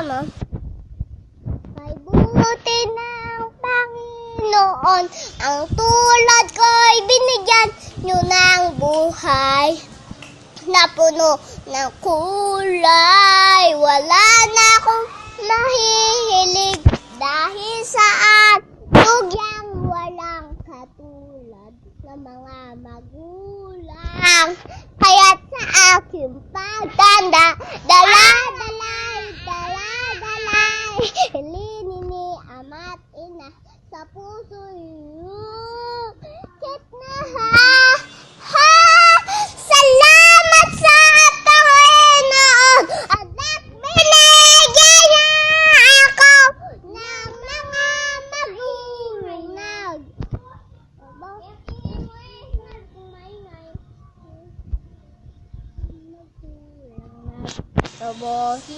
mo. May buti ng Panginoon, ang tulad ko'y binigyan nyo ng buhay na puno ng kulay. Wala na akong mahihilig dahil sa tugyang walang katulad ng mga magulang. Kaya't sa aking pagtanda, dala-dalay, hilinin ni ama't ina sa puso'y kit na ha. Salamat sa Panginoon at binigyan niya ako ng mga magulang.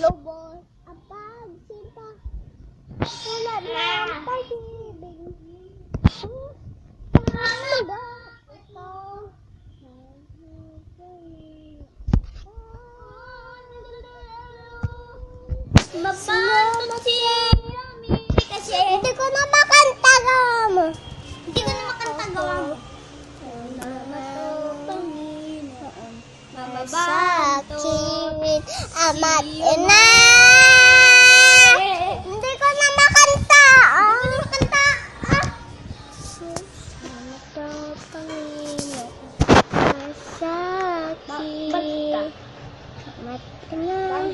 Lubos, ang pagsinta, tulad ng pag-ibig. Salamat kasi hindi ko na makanta mo. Hindi ko na makanta gawa mo. Mababakit ama't ina. Hindi ko na makanta. Salamat sa Panginoon. Masakit ama't ina.